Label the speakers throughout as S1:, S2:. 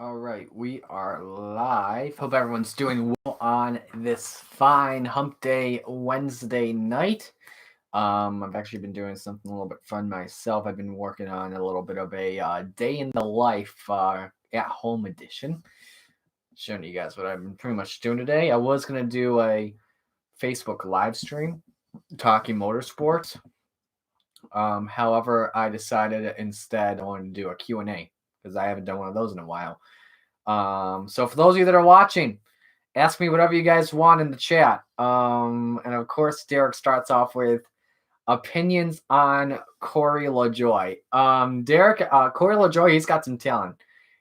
S1: All right, we are live. Hope everyone's doing well on this fine hump day Wednesday night. I've actually been doing something a little bit fun myself. I've been working on a little bit of a day in the life at home edition, showing you guys what I've been pretty much doing today. I was gonna do a Facebook live stream talking motorsports. However, I decided instead I wanted to do a Q&A because I haven't done one of those in a while. So for those of you that are watching, ask me whatever you guys want in the chat. And of course, Derek starts off with opinions on Corey Lajoie. Derek, Corey Lajoie, he's got some talent.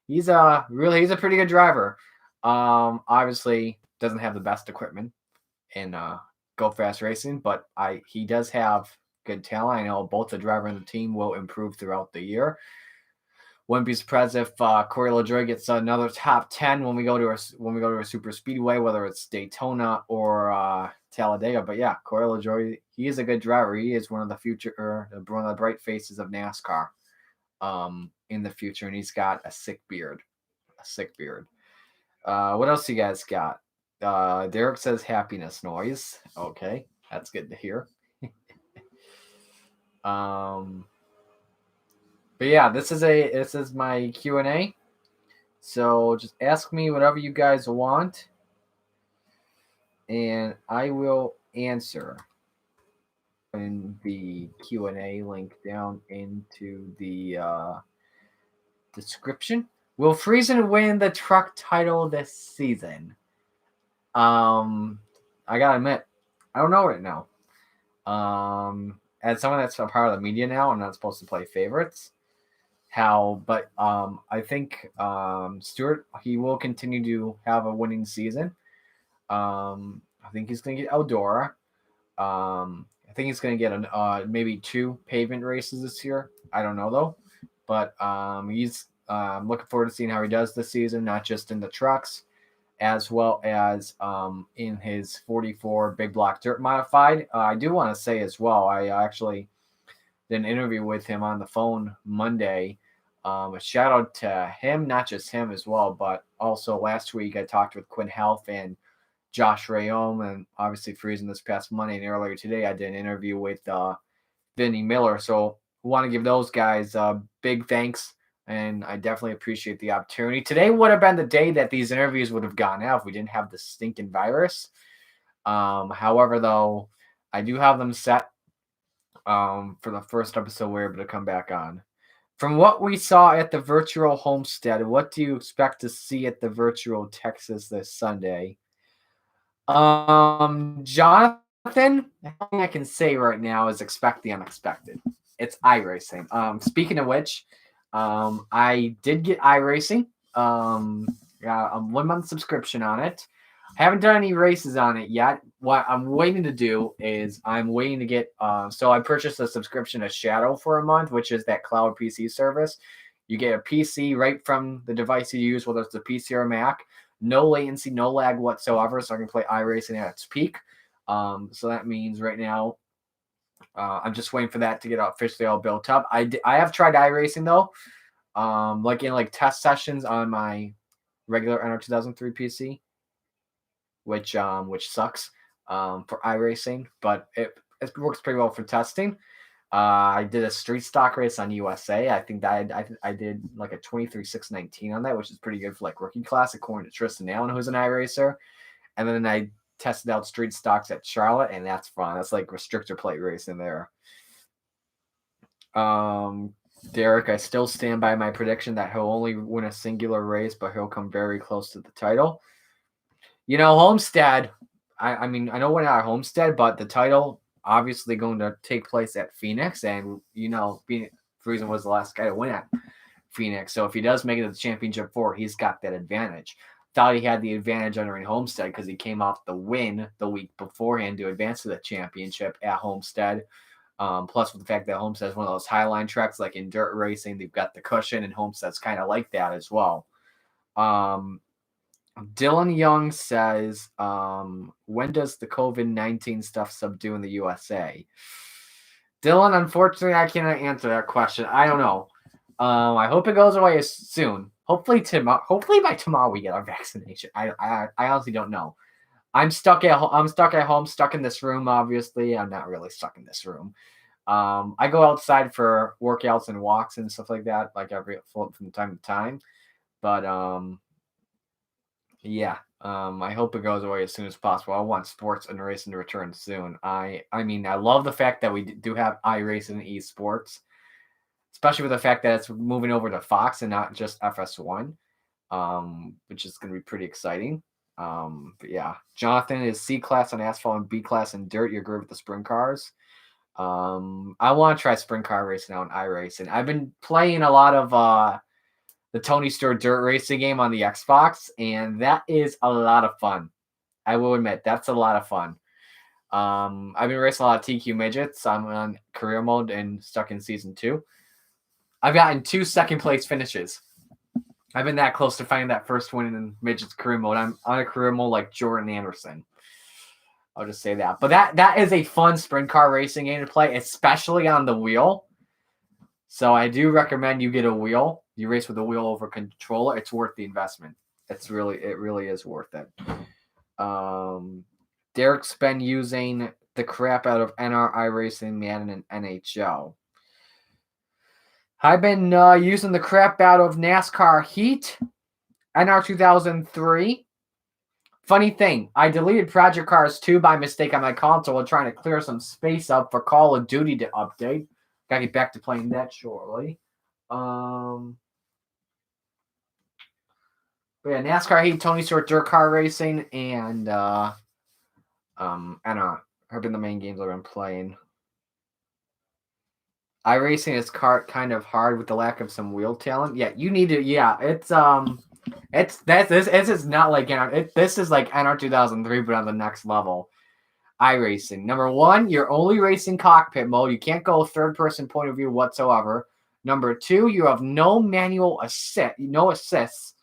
S1: He's a pretty good driver. Obviously doesn't have the best equipment in Go Fast Racing, but he does have good talent. I know both the driver and the team will improve throughout the year. Wouldn't be surprised if Corey LaJoie gets another top 10 when we go to a super speedway, whether it's Daytona or Talladega. But yeah, Corey LaJoie, he is a good driver. He is one of the bright faces of NASCAR in the future, and he's got a sick beard. What else you guys got? Derek says happiness noise. Okay, that's good to hear. But yeah, this is my Q&A. So just ask me whatever you guys want, and I will answer. In the Q&A link down into the description. Will Friesen win the truck title this season? I gotta admit, I don't know right now. As someone that's a part of the media now, I'm not supposed to play favorites. But I think Stuart, he will continue to have a winning season. I think he's going to get Eldora. I think he's going to get maybe 2 pavement races this year. I don't know though, but he's looking forward to seeing how he does this season, not just in the trucks, as well as in his 44 big block dirt modified. I do want to say as well, I actually did an interview with him on the phone Monday. A shout out to him, not just him as well, but also last week I talked with Quinn Health and Josh Rayom, and obviously Friesen this past Monday, and earlier today I did an interview with Vinny Miller. So we want to give those guys big thanks, and I definitely appreciate the opportunity. Today would have been the day that these interviews would have gone out if we didn't have the stinking virus. However, though, I do have them set for the first episode we're able to come back on. From what we saw at the virtual homestead, what do you expect to see at the virtual Texas this Sunday? Jonathan, all I can say right now is expect the unexpected. It's iRacing. Speaking of which, I did get iRacing. Got a 1-month subscription on it. I haven't done any races on it yet. What I'm waiting to do is I'm waiting to get. So I purchased a subscription to Shadow for a month, which is that cloud PC service. You get a PC right from the device you use, whether it's a PC or a Mac. No latency, no lag whatsoever, so I can play iRacing at its peak. So that means right now I'm just waiting for that to get officially all built up. I have tried iRacing though, like in test sessions on my regular NR 2003 PC, which sucks for iRacing, but it works pretty well for testing. I did a street stock race on USA. I think that I did like a 23.619 on that, which is pretty good for rookie class, according to Tristan Allen, who's an iRacer. And then I tested out street stocks at Charlotte, and that's fun. That's like restrictor plate racing there. Derek, I still stand by my prediction that he'll only win a singular race, but he'll come very close to the title. Homestead, I mean, I know we're not at Homestead, but the title obviously going to take place at Phoenix, and Friesen was the last guy to win at Phoenix. So if he does make it to the championship 4, he's got that advantage. Thought he had the advantage entering Homestead because he came off the win the week beforehand to advance to the championship at Homestead. Plus with the fact that Homestead is one of those highline tracks, like in dirt racing, they've got the cushion, and Homestead's kind of like that as well. Dylan Young says, when does the COVID-19 stuff subdue in the USA? Dylan, unfortunately, I cannot answer that question. I don't know. I hope it goes away soon. Hopefully tomorrow. Hopefully by tomorrow we get our vaccination. I honestly don't know. I'm stuck at home. I'm stuck at home, stuck in this room. Obviously, I'm not really stuck in this room. I go outside for workouts and walks and stuff like that, like from time to time. But yeah. I hope it goes away as soon as possible. I want sports and racing to return soon. I mean, I love the fact that we do have iRacing and esports, especially with the fact that it's moving over to Fox and not just FS1, which is going to be pretty exciting. But yeah, Jonathan is C class on asphalt and B class in dirt. You're good with the sprint cars. I want to try sprint car racing out in iRacing. I've been playing a lot of the Tony Stewart dirt racing game on the Xbox, and that is a lot of fun. I will admit that's a lot of fun. I've been racing a lot of TQ midgets. I'm on career mode and stuck in season 2. I've gotten 2 second place finishes. I've been that close to finding that first win in midgets career mode. I'm on a career mode like Jordan Anderson. I'll just say that. But that is a fun sprint car racing game to play, especially on the wheel. So I do recommend you get a wheel. You race with a wheel over controller. It's worth the investment. It really is worth it. Derek's been using the crap out of NRI Racing, Madden, and NHL. I've been using the crap out of NASCAR Heat, NR 2003. Funny thing, I deleted Project Cars 2 by mistake on my console while trying to clear some space up for Call of Duty to update. Gotta get back to playing that shortly. But yeah, NASCAR Heat, Tony Stewart dirt car racing, and NR have been the main games I've been playing. iRacing is kind of hard with the lack of some wheel talent. Yeah, you need to. Yeah, this is not like this is like NR 2003, but on the next level. iRacing. Number 1, you're only racing cockpit mode. You can't go third person point of view whatsoever. Number 2, you have no manual assists.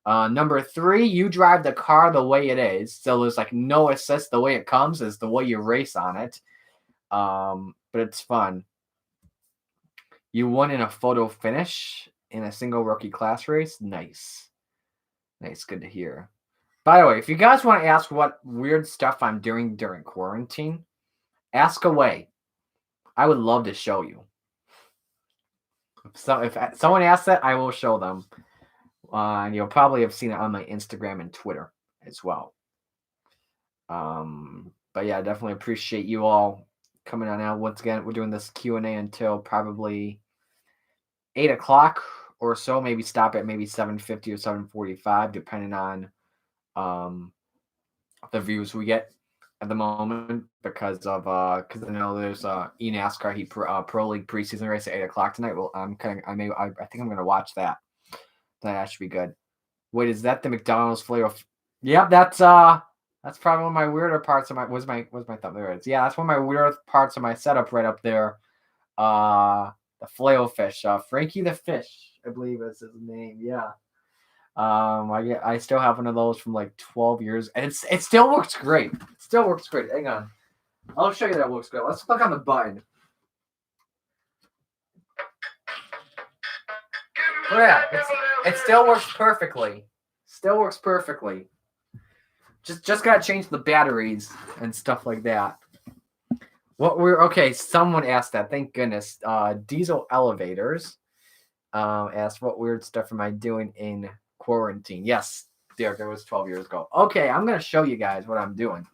S1: Number 3, you drive the car the way it is. So there's like no assist. The way it comes is the way you race on it. But it's fun. You won in a photo finish in a single rookie class race. Nice. Good to hear. By the way, if you guys want to ask what weird stuff I'm doing during quarantine, ask away. I would love to show you. So if someone asks that, I will show them. And you'll probably have seen it on my Instagram and Twitter as well. But yeah, I definitely appreciate you all coming on out. Once again, we're doing this Q&A until probably 8 o'clock or so. Maybe stop at maybe 7:50 or 7:45, depending on the views we get at the moment, because I know there's NASCAR Heat Pro League preseason race at 8 o'clock tonight. Well, I think I'm gonna watch that. That should be good. Wait, is that the McDonald's flavor? Yep, that's probably one of my weirder parts of my thumb. There it is. Yeah, that's one of my weirder parts of my setup right up there. The Flail Fish, Frankie the Fish, I believe is his name. Yeah. I still have one of those from like 12 years, and it still works great. Hang on, I'll show you that it works great. Let's click on the button. Oh yeah, it still works perfectly. Just gotta change the batteries and stuff like that. Someone asked that. Thank goodness. Diesel Elevators asked, what weird stuff am I doing in quarantine? Yes, Derek, it was 12 years ago. Okay, I'm going to show you guys what I'm doing.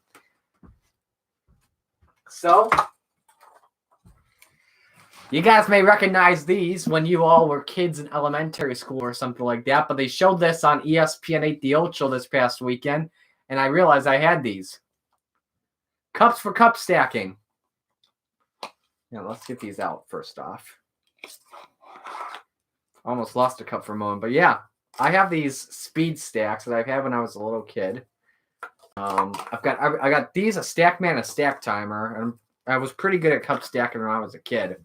S1: So, you guys may recognize these when you all were kids in elementary school or something like that, but they showed this on ESPN 8 The Ocho this past weekend, and I realized I had these. Cups for cup stacking. Now, let's get these out first off. Almost lost a cup for a moment, but yeah, I have these speed stacks that I've had when I was a little kid. I got these, a stack man, a stack timer, and I was pretty good at cup stacking when I was a kid.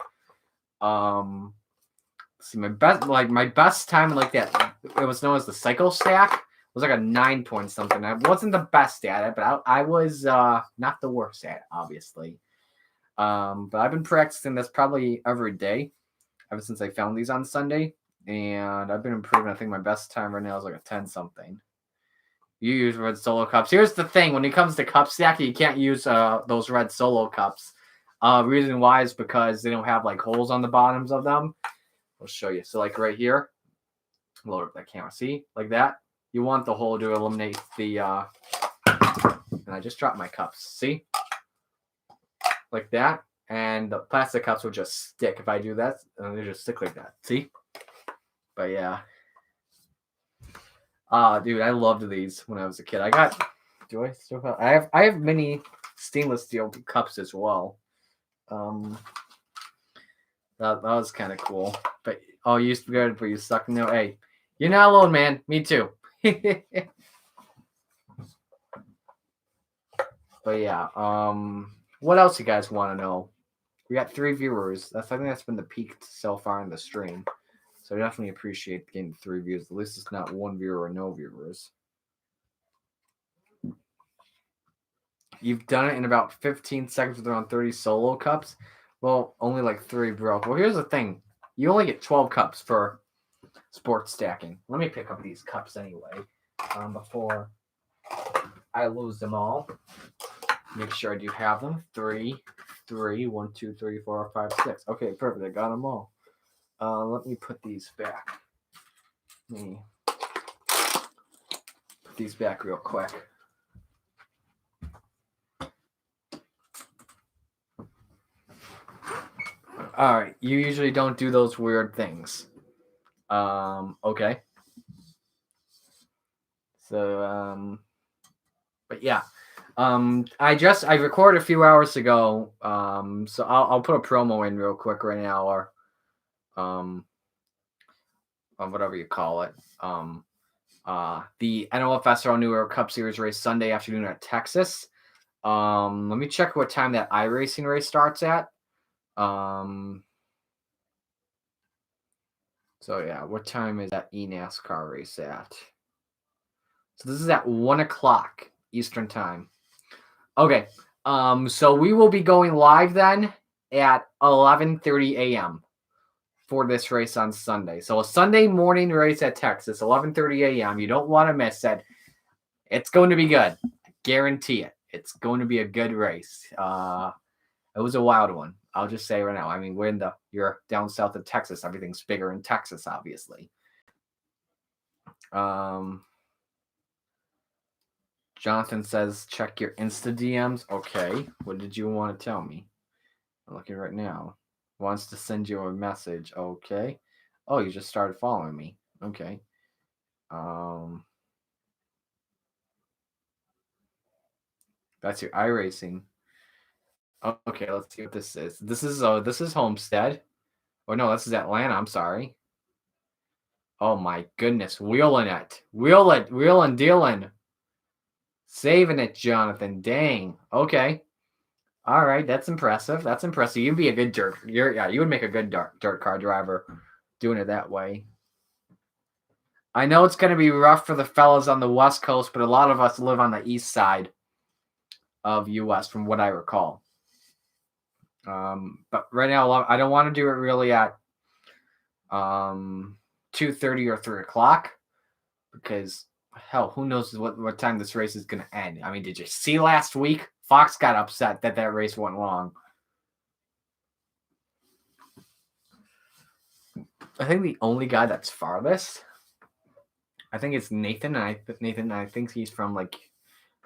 S1: See, my best time like that, it was known as the cycle stack. It was like a 9 point something. I wasn't the best at it, but I was not the worst at it, obviously. But I've been practicing this probably every day ever since I found these on Sunday. And I've been improving. I think my best time right now is like a 10 something. You use red solo cups. Here's the thing: when it comes to cup stacking, you can't use those red solo cups. Reason why is because they don't have like holes on the bottoms of them. I'll show you. So like right here, load up that camera. See, like that. You want the hole to eliminate the. And I just dropped my cups. See, like that, and the plastic cups will just stick if I do that, and they just stick like that. See, but yeah. Dude, I loved these when I was a kid. I got. Do I still have? I have many stainless steel cups as well. That was kind of cool. But you used to be good, but you suck. No, hey, you're not alone, man. Me too. But yeah. What else you guys want to know? We got 3 viewers. I think that's been the peak so far in the stream. So I definitely appreciate getting 3 views. At least it's not 1 viewer or no viewers. You've done it in about 15 seconds with around 30 solo cups. Well, only like 3 broke. Well, here's the thing. You only get 12 cups for sports stacking. Let me pick up these cups anyway before I lose them all. Make sure I do have them. 3, 1, 2, 3, 4, 5, 6. Okay, perfect. I got them all. Let me put these back. Let me put these back real quick. All right. You usually don't do those weird things. Okay. So, but yeah. I recorded a few hours ago. So I'll put a promo in real quick right now, or whatever you call it. The NOFSRL New York Cup Series race Sunday afternoon at Texas. Let me check what time that iRacing race starts at. So yeah, what time is that NASCAR race at? So this is at 1 o'clock Eastern time. Okay. So we will be going live then at 11:30 a.m. for this race on Sunday. So a Sunday morning race at Texas, 11:30 a.m. You don't want to miss it. It's going to be good. I guarantee it. It's going to be a good race. It was a wild one. I'll just say right now. I mean, you're down south of Texas. Everything's bigger in Texas, obviously. Jonathan says, check your Insta DMs. Okay. What did you want to tell me? I'm looking right now. Wants to send you a message. Okay. Oh, you just started following me. Okay. That's your iRacing. Okay, let's see what this is. This is Homestead. Oh no, this is Atlanta. I'm sorry. Oh my goodness, wheeling it, wheeling, dealing, saving it, Jonathan. Dang. Okay. All right, that's impressive. That's impressive. You'd be a good dirt. You would make a good dirt car driver, doing it that way. I know it's going to be rough for the fellas on the West Coast, but a lot of us live on the East side of U.S. from what I recall. But right now, I don't want to do it really at 2:30 or 3 o'clock because hell, who knows what time this race is going to end. I mean, did you see last week? Fox got upset that race went long. I think the only guy that's farthest, I think it's Nathan. And I think he's from like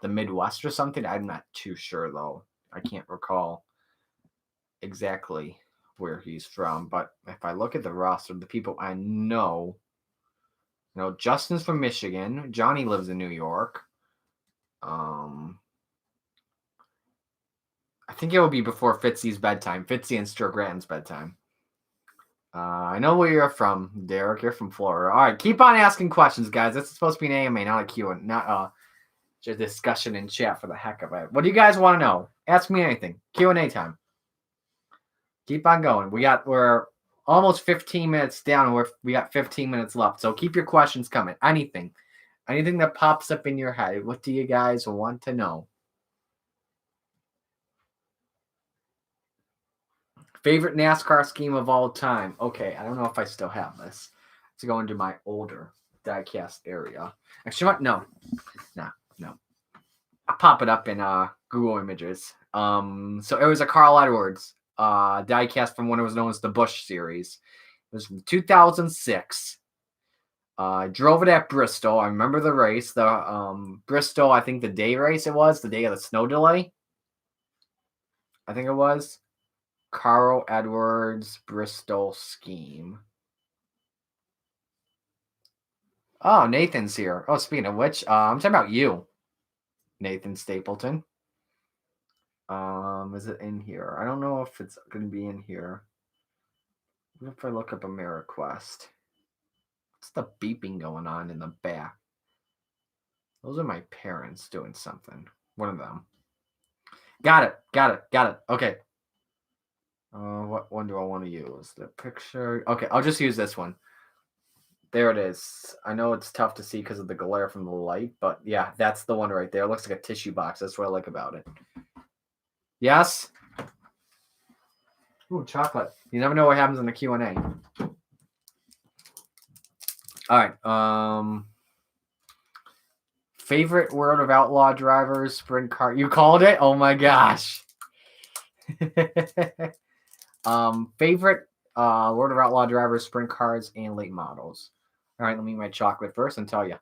S1: the Midwest or something. I'm not too sure though. I can't recall exactly where he's from. But if I look at the roster, the people I know, Justin's from Michigan. Johnny lives in New York. I think it will be before Fitzy's bedtime. Fitzy and Stuart Gratton's bedtime. I know where you're from, Derek. You're from Florida. All right, keep on asking questions, guys. This is supposed to be an AMA, not a Q&A, not just discussion in chat for the heck of it. What do you guys want to know? Ask me anything. Q&A time. Keep on going. We're almost 15 minutes down, and we got 15 minutes left. So keep your questions coming. Anything that pops up in your head. What do you guys want to know? Favorite NASCAR scheme of all time. Okay, I don't know if I still have this. to go into my older diecast area. Actually, what? No. I'll pop it up in Google Images. So it was a Carl Edwards diecast from when it was known as the Busch series. It was from 2006. Drove it at Bristol. I remember the race. The Bristol, I think the day race it was, the day of the snow delay. I think it was. Carl Edwards Bristol scheme. Oh, Nathan's here. Oh, speaking of which, I'm talking about you, Nathan Stapleton. Is it in here? I don't know if it's going to be in here. What if I look up AmeriQuest? What's the beeping going on in the back? Those are my parents doing something. One of them. Got it. Okay. What one do I want to use? The picture. Okay, I'll just use this one. There it is. I know it's tough to see because of the glare from the light, but yeah, that's the one right there. It looks like a tissue box. That's what I like about it. Yes? Ooh, chocolate. You never know what happens in the Q&A. All right. Favorite World of Outlaw drivers, sprint car. You called it? Oh my gosh. Favorite World of Outlaw drivers, sprint cars, and late models. All right, let me eat my chocolate first and tell you.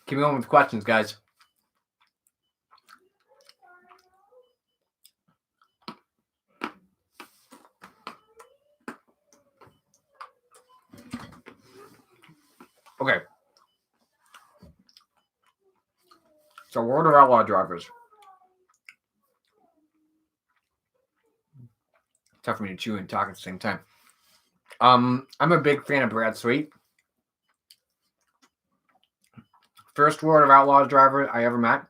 S1: Keep going with questions, guys. Okay. So, World of Outlaw drivers. Tough for me to chew and talk at the same time. I'm a big fan of Brad Sweet. First World of Outlaws driver I ever met.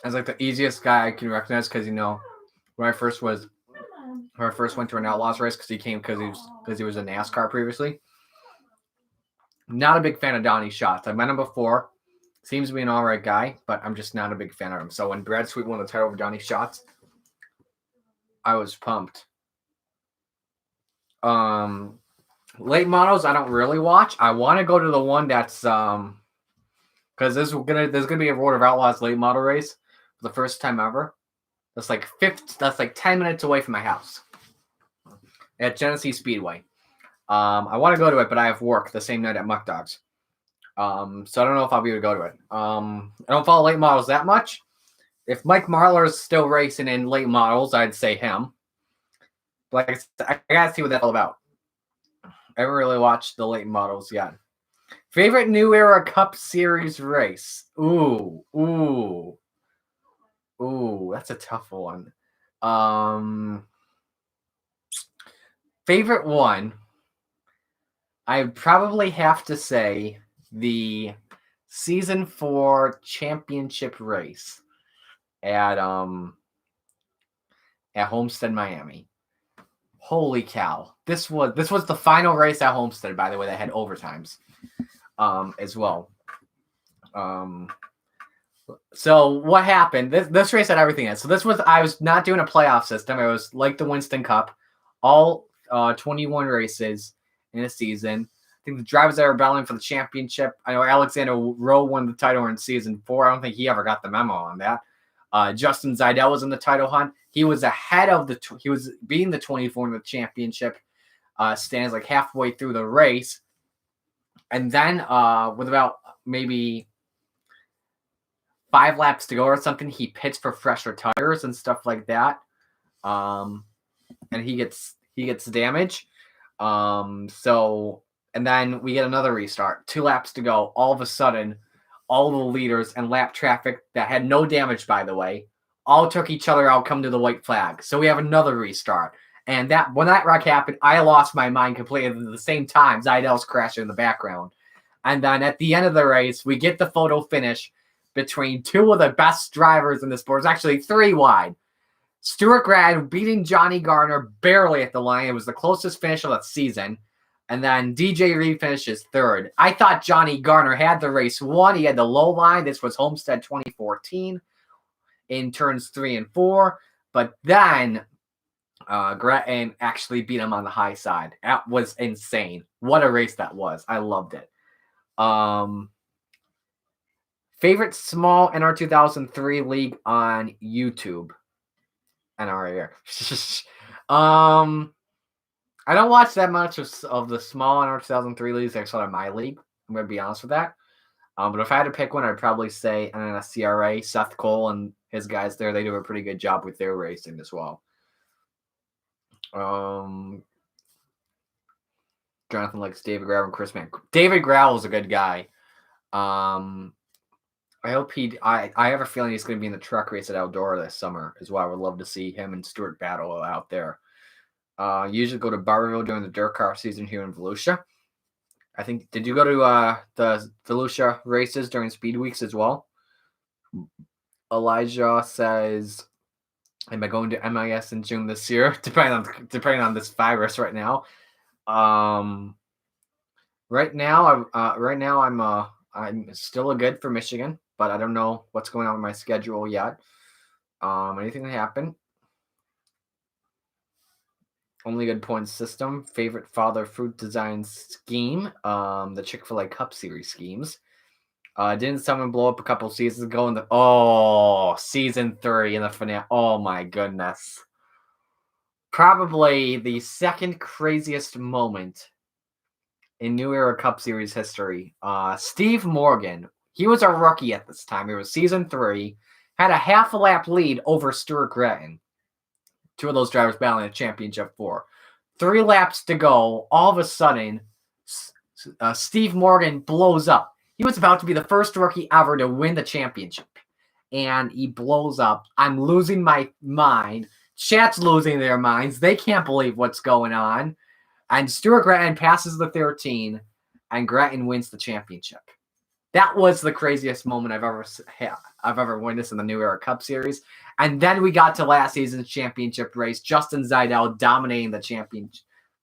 S1: As like the easiest guy I can recognize because when I first went to an Outlaws race because he was in NASCAR previously. Not a big fan of Donnie Schatz. I met him before. Seems to be an all right guy, but I'm just not a big fan of him. So when Brad Sweet won the title over Donnie Schatz, I was pumped. Late models I don't really watch. I want to go to the one that's because there's gonna be a World of Outlaws late model race for the first time ever. That's like 10 minutes away from my house at Genesee Speedway. I want to go to it, but I have work the same night at Muck Dogs. So I don't know if I'll be able to go to it. I don't follow late models that much. If Mike Marlar is still racing in late models, I'd say him. But I gotta see what that's all about. I haven't really watched the late models yet. Favorite New Era Cup Series race? Ooh, that's a tough one. Favorite one? I'd probably have to say the Season 4 championship race at Homestead, Miami. Holy cow. This was the final race at Homestead, by the way, that had overtimes as well. So what happened? This race had everything in it. So I was not doing a playoff system. It was like the Winston Cup, all 21 races in a season. I think the drivers that were battling for the championship. I know Alexander Rowe won the title in season 4. I don't think he ever got the memo on that. Justin Zeidel was in the title hunt. He was ahead of he was beating the 24 in the championship stands like halfway through the race. And then with about maybe 5 laps to go or something, he pits for fresher tires and stuff like that. And he gets damage. And then we get another restart. 2 laps to go. All of a sudden, all the leaders and lap traffic that had no damage, by the way, all took each other out, come to the white flag. So we have another restart. And when that wreck happened, I lost my mind completely at the same time. Zeidel's crashing in the background. And then at the end of the race, we get the photo finish between 2 of the best drivers in the sport. It's actually 3 wide. Stuart Grad beating Johnny Garner barely at the line. It was the closest finish of the season. And then DJ Reed finishes third. I thought Johnny Garner had the race won. He had the low line. This was Homestead 2014 in turns 3 and 4. But then Gretton actually beat him on the high side. That was insane. What a race that was. I loved it. Favorite small NR 2003 league on YouTube. NR I don't watch that much of the small NR 2003 leagues except of my league. I'm going to be honest with that. But if I had to pick one, I'd probably say NSCRA, Seth Cole and his guys there, they do a pretty good job with their racing as well. Jonathan likes David Gravel and Chris Mann. David Gravel is a good guy. I hope I have a feeling he's going to be in the truck race at Eldora this summer as well. I would love to see him and Stuart battle out there. Usually go to Barberville during the dirt car season here in Volusia. I think, did you go to the Volusia races during speed weeks as well? Elijah says, am I going to MIS in June this year? Depending on this virus right now. Right now I'm still a good for Michigan, but I don't know what's going on with my schedule yet. Anything can happen. Only good points system. Favorite father fruit design scheme. The Chick-fil-A Cup Series schemes. Didn't someone blow up a couple seasons ago in the season 3 in the finale? Oh my goodness. Probably the second craziest moment in New Era Cup Series history. Steve Morgan. He was a rookie at this time. It was season 3. Had a half a lap lead over Stuart Gretton. 2 of those drivers battling a championship for. 3 laps to go. All of a sudden, Steve Morgan blows up. He was about to be the first rookie ever to win the championship. And he blows up. I'm losing my mind. Chat's losing their minds. They can't believe what's going on. And Stuart Gretton passes the 13, and Gretton wins the championship. That was the craziest moment I've ever witnessed in the New Era Cup Series. And then we got to last season's championship race. Justin Zeidel dominating the championship.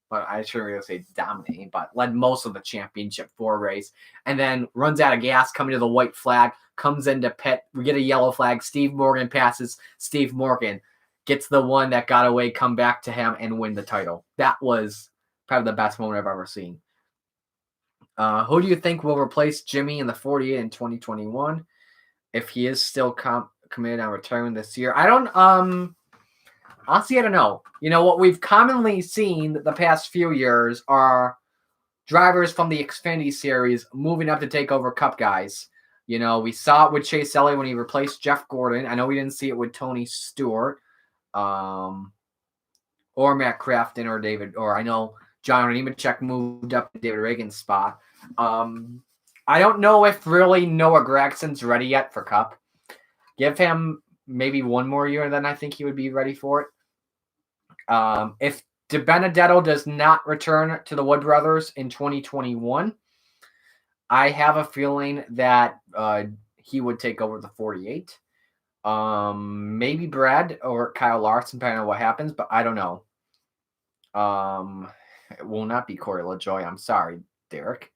S1: But I shouldn't really say dominating, but led most of the championship 4 race. And then runs out of gas, coming to the white flag, comes into pit. We get a yellow flag. Steve Morgan passes. Steve Morgan gets the one that got away, come back to him, and win the title. That was probably the best moment I've ever seen. Who do you think will replace Jimmy in the 48 in 2021 if he is still committed on retiring this year? I don't honestly, I don't know. You know, what we've commonly seen the past few years are drivers from the Xfinity Series moving up to take over Cup guys. You know, we saw it with Chase Elliott when he replaced Jeff Gordon. I know we didn't see it with Tony Stewart or Matt Crafton or David, or I know John Nemechek moved up to David Reagan's spot. I don't know if really Noah Gregson's ready yet for Cup. Give him maybe one more year, and then I think he would be ready for it. If DiBenedetto does not return to the Wood Brothers in 2021, I have a feeling that he would take over the 48. Maybe Brad or Kyle Larson, depending on what happens, but I don't know. It will not be Corey LaJoie. I'm sorry, Derek.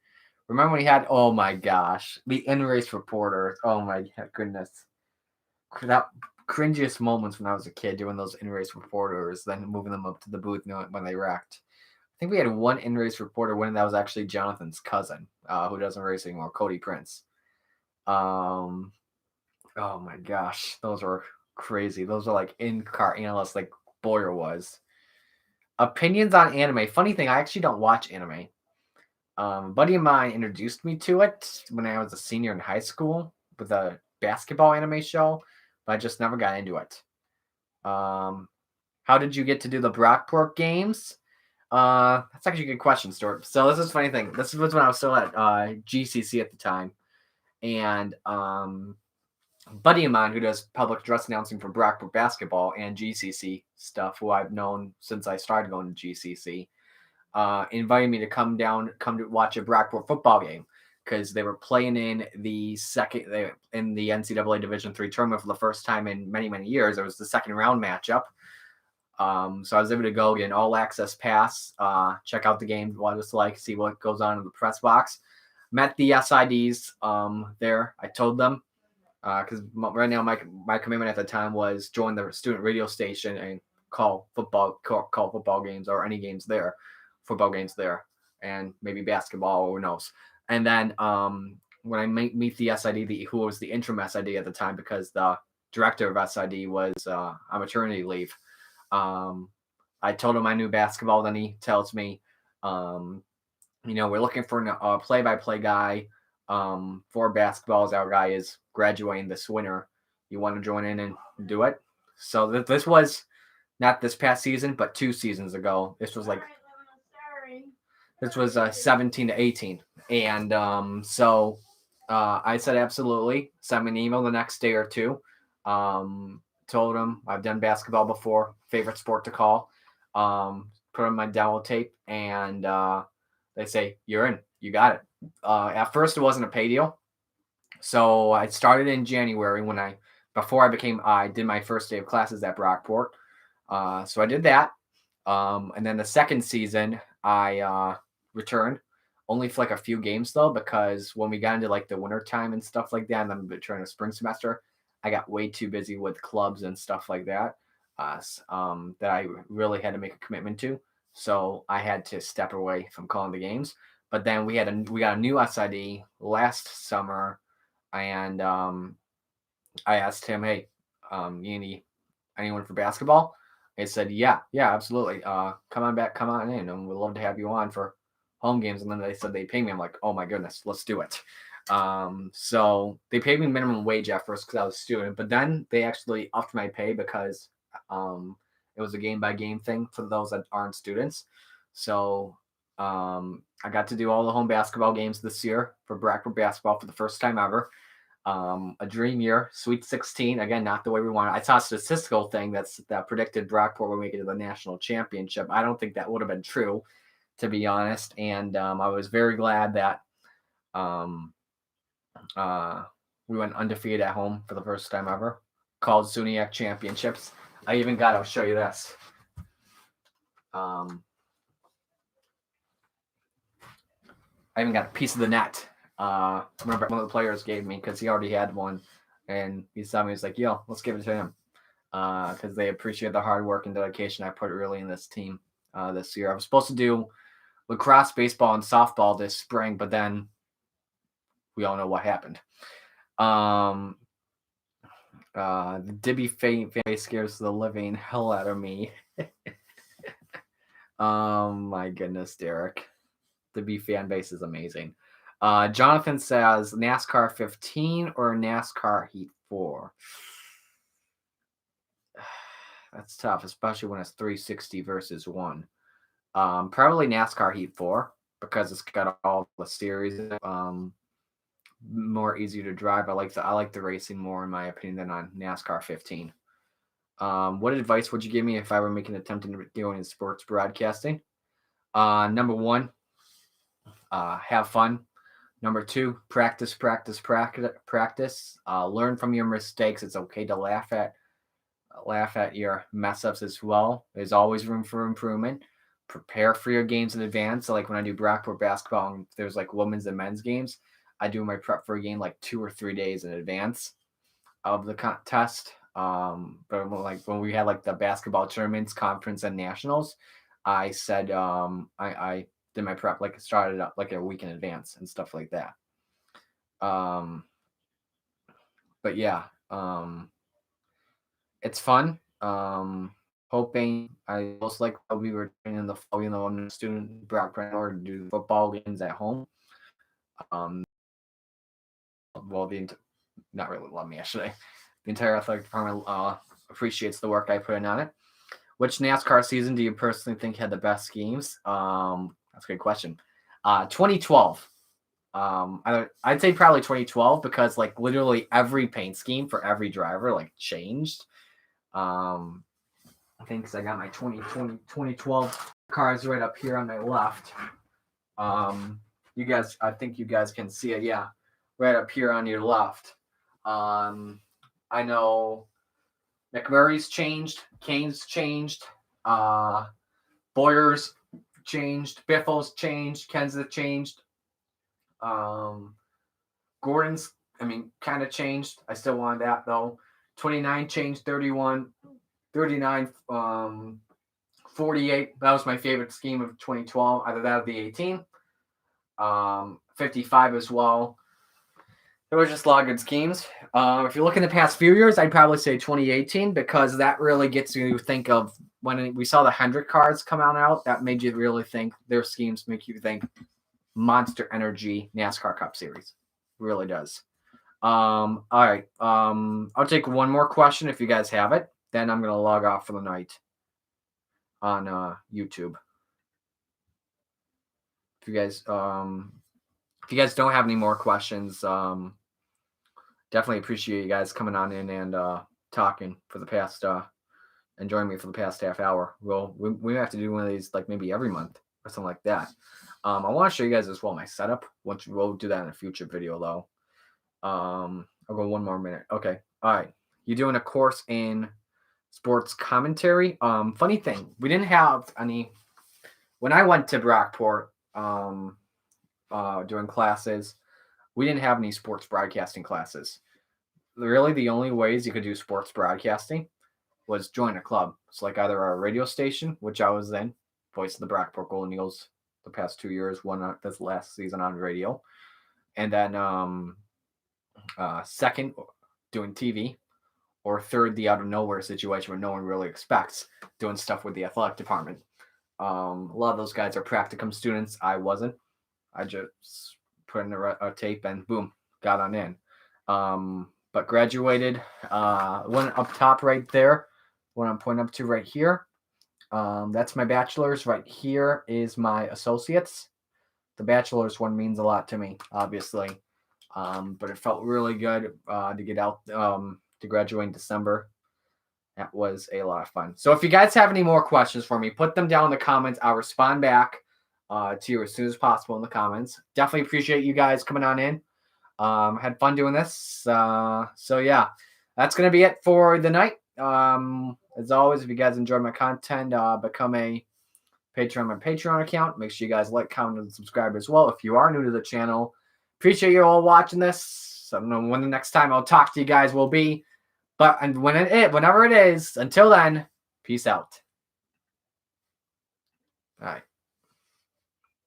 S1: Remember when he had, oh my gosh, the in-race reporter. Oh my goodness. That cringiest moments when I was a kid doing those in-race reporters, then moving them up to the booth when they wrecked. I think we had one in-race reporter win that was actually Jonathan's cousin, who doesn't race anymore, Cody Prince. Oh my gosh, those are crazy. Those are like in-car analysts like Boyer was. Opinions on anime. Funny thing, I actually don't watch anime. A buddy of mine introduced me to it when I was a senior in high school with a basketball anime show, but I just never got into it. How did you get to do the Brockport games? That's actually a good question, Stuart. So this is a funny thing. This was when I was still at GCC at the time. And a buddy of mine who does public address announcing for Brockport basketball and GCC stuff, who I've known since I started going to GCC, invited me to come to watch a Brockport football game because they were playing in the NCAA Division III tournament for the first time in many, many years. It was the second round matchup. So I was able to go get an all access pass, check out the game, what it's like, see what goes on in the press box. Met the SIDs there. I told them because right now my commitment at the time was join the student radio station and call football games or any games there, football games there, and maybe basketball, who knows. And then when I meet the SID, who was the interim SID at the time, because the director of SID was on maternity leave. I told him I knew basketball. Then he tells me, we're looking for a play-by-play guy for basketball. As our guy is graduating this winter. You want to join in and do it? So this was not this past season, but 2 seasons ago. This was 17 to 18, and so I said absolutely. Sent me an email the next day or two. Told him I've done basketball before, favorite sport to call. Put on my demo tape, and they say, you're in, you got it. At first, it wasn't a pay deal. So I started in January before I did my first day of classes at Brockport. So I did that. And then the second season, I returned only for a few games though, because when we got into the winter time and stuff like that, and then during the spring semester, I got way too busy with clubs and stuff like that, that I really had to make a commitment to. So I had to step away from calling the games. But then we got a new SID last summer, and I asked him, hey, you need anyone for basketball? He said, yeah, absolutely. Come on in, and we'd love to have you on for home games. And then they said they pay me. I'm like, oh my goodness, let's do it. So they paid me minimum wage at first because I was a student, but then they actually upped my pay because it was a game by game thing for those that aren't students. So I got to do all the home basketball games this year for Brockport basketball for the first time ever. A dream year, Sweet 16. Again, not the way we wanted. I saw a statistical thing that predicted Brockport would make it to the national championship. I don't think that would have been true, to be honest. And I was very glad that we went undefeated at home for the first time ever. Called Zuniac Championships. I'll show you this. I even got a piece of the net. Remember one of the players gave me because he already had one, and he saw me. He's like, "Yo, let's give it to him," because they appreciate the hard work and dedication I put really in this team this year. I was supposed to do lacrosse, baseball, and softball this spring, but then we all know what happened. The Dibby face scares the living hell out of me. My goodness, Derek. The B fan base is amazing. Jonathan says NASCAR 15 or NASCAR Heat 4. That's tough, especially when it's 360 versus 1. Probably NASCAR Heat 4 because it's got all the series. More easy to drive. I like the racing more, in my opinion, than on NASCAR 15. What advice would you give me if I were making an attempt in doing sports broadcasting? Number 1, have fun. Number 2, practice. Learn from your mistakes. It's okay to laugh at your mess ups as well. There's always room for improvement. Prepare for your games in advance. So like when I do Brockport basketball, and there's women's and men's games, I do my prep for a game 2 or 3 days in advance of the contest. But when we had the basketball tournaments, conference, and nationals, I said I did my prep started up a week in advance and stuff like that. But yeah, it's fun. Hoping I most likely I'll be returning in the fall. I'm a student Brockport in order to do football games at home. Well, not really love me actually. The entire athletic department appreciates the work I put in on it. Which NASCAR season do you personally think had the best schemes? That's a good question. 2012. I'd say probably 2012 because literally every paint scheme for every driver changed. I think because I got my 2012 cars right up here on my left. I think you guys can see it. Yeah, right up here on your left. I know McMurray's changed, Kane's changed, Boyers changed. Biffles changed. Kenseth changed. Gordon's, kind of changed. I still want that, though. 29 changed. 31. 39. 48. That was my favorite scheme of 2012. Either that or the 18. 55 as well. There was just a lot of good schemes. If you look in the past few years, I'd probably say 2018 because that really gets you to think of when we saw the 100 cards come out. That made you really think their schemes make you think Monster Energy NASCAR Cup Series. It really does. All right. I'll take one more question if you guys have it. Then I'm gonna log off for the night on YouTube. If you guys don't have any more questions, definitely appreciate you guys coming on in and talking for the past and joining me for the past half hour. We have to do one of these like maybe every month or something like that. I want to show you guys as well my setup. We'll do that in a future video though. I'll go one more minute. Okay. All right. You're doing a course in sports commentary. Funny thing, we didn't have any when I went to Brockport doing classes. We didn't have any sports broadcasting classes. Really, the only ways you could do sports broadcasting was join a club. It's like either a radio station, which I was in, voice of the Brockport Golden Eagles the past 2 years, one this last season on radio, and then second, doing TV, or third, the out of nowhere situation where no one really expects, doing stuff with the athletic department. A lot of those guys are practicum students. I wasn't. I just put in a tape and boom, got on in. But graduated. One up top right there, what I'm pointing up to right here. That's my bachelor's. Right here is my associate's. The bachelor's one means a lot to me, obviously. But it felt really good to get out to graduate in December. That was a lot of fun. So if you guys have any more questions for me, put them down in the comments. I'll respond back to you as soon as possible in the comments. Definitely appreciate you guys coming on in. Had fun doing this. So yeah, that's going to be it for the night. As always, if you guys enjoyed my content, become a patron on my Patreon account. Make sure you guys like, comment, and subscribe as well. If you are new to the channel, appreciate you all watching this. I don't know when the next time I'll talk to you guys will be, but whenever it is, until then, peace out. All right.